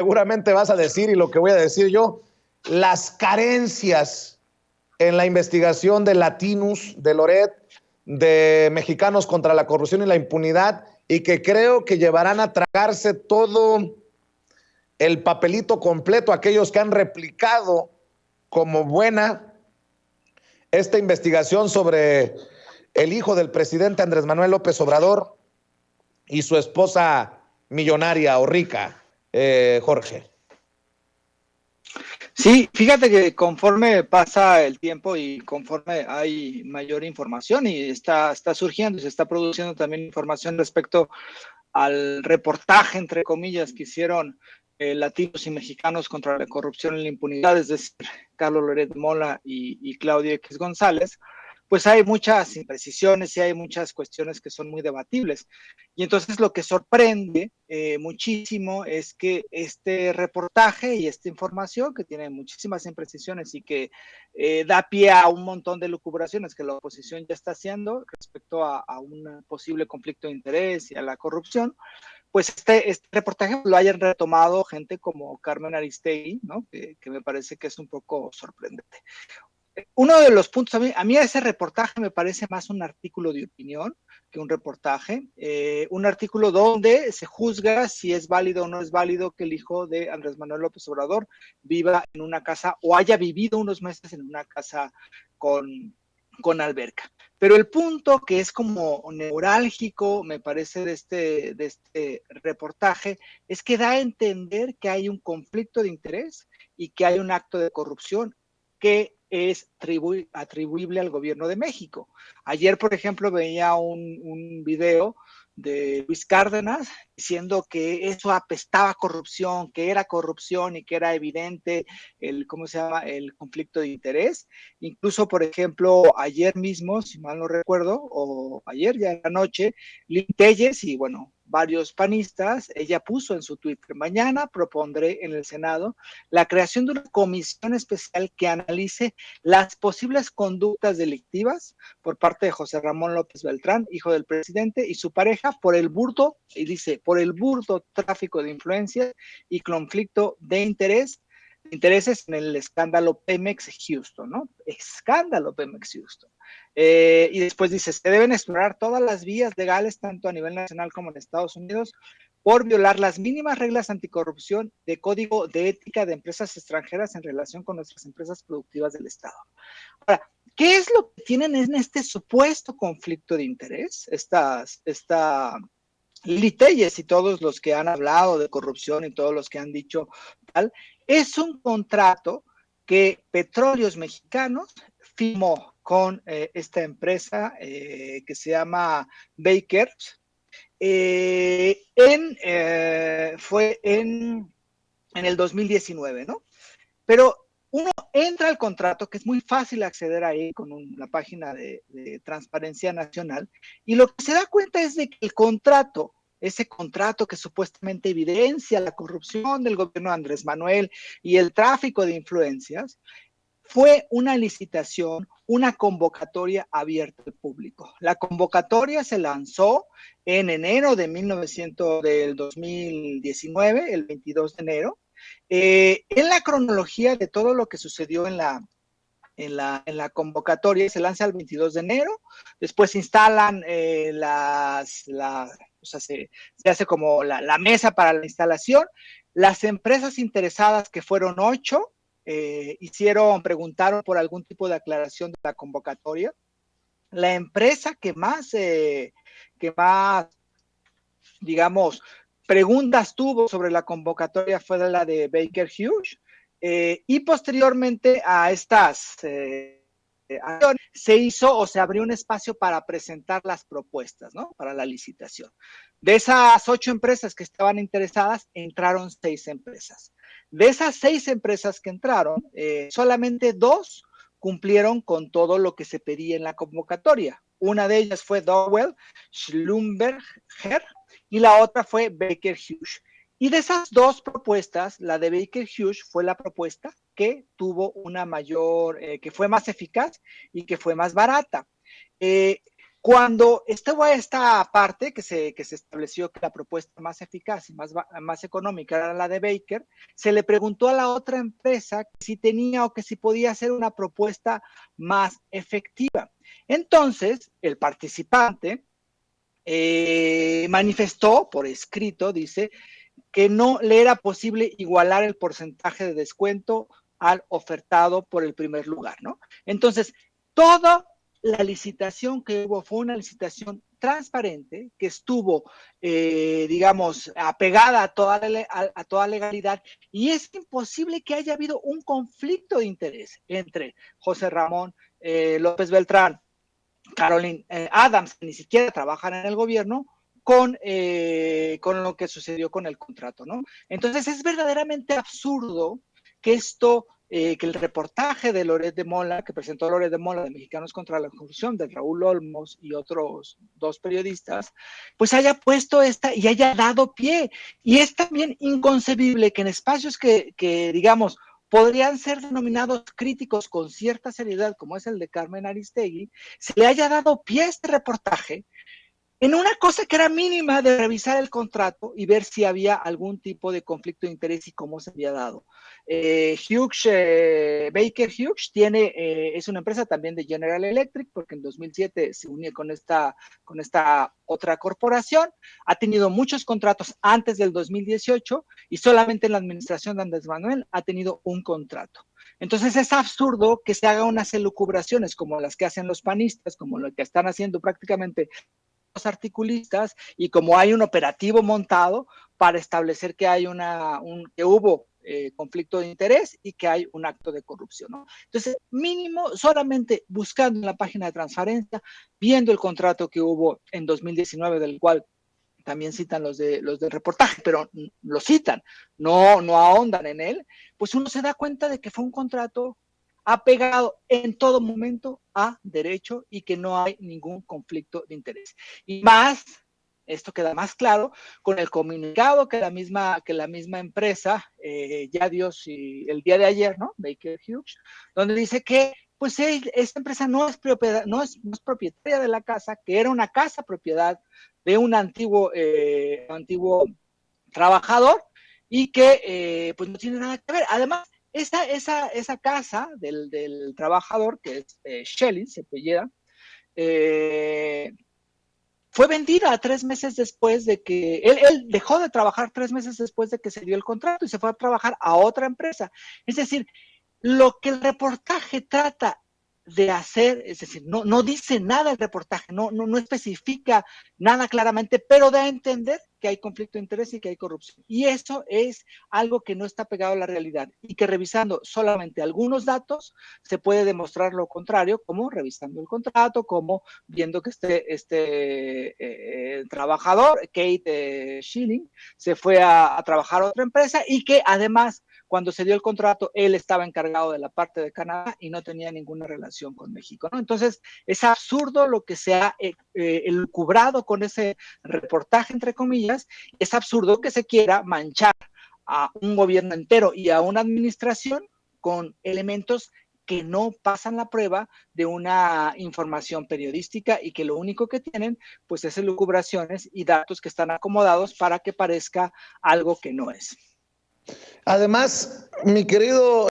seguramente vas a decir y lo que voy a decir yo, las carencias en la investigación de Latinus, de Loret, de Mexicanos contra la Corrupción y la Impunidad, y que creo que llevarán a tragarse todo el papelito completo aquellos que han replicado como buena esta investigación sobre el hijo del presidente Andrés Manuel López Obrador y su esposa millonaria o rica, Jorge. Sí, fíjate que conforme pasa el tiempo y conforme hay mayor información y está surgiendo y se está produciendo también información respecto al reportaje, entre comillas, que hicieron latinos y mexicanos contra la corrupción y la impunidad, es decir, Carlos Loret Mola y Claudio X González, pues hay muchas imprecisiones y hay muchas cuestiones que son muy debatibles. Y entonces lo que sorprende muchísimo es que este reportaje y esta información, que tiene muchísimas imprecisiones y que da pie a un montón de lucubraciones que la oposición ya está haciendo respecto a un posible conflicto de interés y a la corrupción, pues este reportaje lo hayan retomado gente como Carmen Aristegui, ¿no? Que me parece que es un poco sorprendente. Uno de los puntos, a mí ese reportaje me parece más un artículo de opinión que un reportaje, un artículo donde se juzga si es válido o no es válido que el hijo de Andrés Manuel López Obrador viva en una casa o haya vivido unos meses en una casa con alberca. Pero el punto que es como neurálgico, me parece, de este reportaje, es que da a entender que hay un conflicto de interés y que hay un acto de corrupción que es atribuible al gobierno de México. Ayer, por ejemplo, veía un video de Luis Cárdenas diciendo que eso apestaba corrupción, que era corrupción y que era evidente ¿cómo se llama?, el conflicto de interés. Incluso, por ejemplo, ayer mismo, si mal no recuerdo, o ayer ya en la noche, Lili Telles y bueno, varios panistas, ella puso en su Twitter: mañana propondré en el Senado la creación de una comisión especial que analice las posibles conductas delictivas por parte de José Ramón López Beltrán, hijo del presidente, y su pareja por el burdo, y dice, por el burdo tráfico de influencias y conflicto de intereses en el escándalo Pemex Houston, ¿no? Escándalo Pemex Houston. Y después dice, se deben explorar todas las vías legales, tanto a nivel nacional como en Estados Unidos, por violar las mínimas reglas anticorrupción de código de ética de empresas extranjeras en relación con nuestras empresas productivas del Estado. Ahora, ¿qué es lo que tienen en este supuesto conflicto de interés? Lili Telles y todos los que han hablado de corrupción y todos los que han dicho tal, es un contrato que Petróleos Mexicanos firmó con esta empresa que se llama Baker, fue en el 2019, ¿no? Pero uno entra al contrato, que es muy fácil acceder ahí con la página de Transparencia Nacional, y lo que se da cuenta es de que el contrato, ese contrato que supuestamente evidencia la corrupción del gobierno de Andrés Manuel y el tráfico de influencias, fue una licitación, una convocatoria abierta al público. La convocatoria se lanzó en enero del 2019, el 22 de enero. En la cronología de todo lo que sucedió en la convocatoria, se lanza el 22 de enero, después se instalan o sea, se hace como la mesa para la instalación. Las empresas interesadas, que fueron 8, preguntaron por algún tipo de aclaración de la convocatoria. La empresa que más, digamos, preguntas tuvo sobre la convocatoria fue la de Baker Hughes, y posteriormente a estas se hizo o se abrió un espacio para presentar las propuestas, ¿no?, para la licitación. De esas 8 empresas que estaban interesadas, entraron 6 empresas. De esas 6 empresas que entraron, solamente 2 cumplieron con todo lo que se pedía en la convocatoria. Una de ellas fue Dowell Schlumberger y la otra fue Baker Hughes. Y de esas 2 propuestas, la de Baker Hughes fue la propuesta que tuvo una mayor, que fue más eficaz y que fue más barata. Cuando estuvo esta parte que se estableció que la propuesta más eficaz y más económica era la de Baker, se le preguntó a la otra empresa si tenía o que si podía hacer una propuesta más efectiva. Entonces, el participante manifestó por escrito, dice, que no le era posible igualar el porcentaje de descuento al ofertado por el primer lugar, ¿no? Entonces, toda la licitación que hubo fue una licitación transparente, que estuvo, digamos, apegada a toda legalidad, y es imposible que haya habido un conflicto de interés entre José Ramón López Beltrán, Caroline Adams, que ni siquiera trabajan en el gobierno, con lo que sucedió con el contrato, ¿no? Entonces es verdaderamente absurdo que que el reportaje de Loret de Mola, que presentó Loret de Mola de Mexicanos contra la Corrupción, de Raúl Olmos y otros dos periodistas, pues haya puesto esta y haya dado pie. Y es también inconcebible que en espacios que digamos, podrían ser denominados críticos con cierta seriedad, como es el de Carmen Aristegui, se le haya dado pie a este reportaje en una cosa que era mínima de revisar el contrato y ver si había algún tipo de conflicto de interés y cómo se había dado. Baker Hughes es una empresa también de General Electric, porque en 2007 se unió con esta otra corporación, ha tenido muchos contratos antes del 2018 y solamente en la administración de Andrés Manuel ha tenido un contrato. Entonces es absurdo que se hagan unas elucubraciones como las que hacen los panistas, como lo que están haciendo prácticamente los articulistas, y como hay un operativo montado para establecer que hay que hubo conflicto de interés y que hay un acto de corrupción, ¿no? Entonces, mínimo, solamente buscando en la página de transparencia, viendo el contrato que hubo en 2019, del cual también citan los del reportaje, pero lo citan, no ahondan en él, pues uno se da cuenta de que fue un contrato apegado en todo momento a derecho y que no hay ningún conflicto de interés. Y más, esto queda más claro con el comunicado que la misma empresa ya dio el día de ayer, ¿no? Baker Hughes, donde dice que pues esta empresa no es propietaria de la casa, que era una casa propiedad de un antiguo trabajador y que pues no tiene nada que ver. Además, esa casa del trabajador, que es Shelley, se apellida, fue vendida 3 meses después de que él dejó de trabajar 3 meses después de que se dio el contrato y se fue a trabajar a otra empresa. Es decir, lo que el reportaje trata de hacer, es decir, no dice nada el reportaje, no especifica nada claramente, pero da a entender que hay conflicto de interés y que hay corrupción. Y eso es algo que no está pegado a la realidad y que revisando solamente algunos datos se puede demostrar lo contrario, como revisando el contrato, como viendo que trabajador, Kate Schilling, se fue a trabajar a otra empresa y que además cuando se dio el contrato, él estaba encargado de la parte de Canadá y no tenía ninguna relación con México, ¿no? Entonces, es absurdo lo que se ha elucubrado con ese reportaje, entre comillas, es absurdo que se quiera manchar a un gobierno entero y a una administración con elementos que no pasan la prueba de una información periodística y que lo único que tienen pues es elucubraciones y datos que están acomodados para que parezca algo que no es. Además, mi querido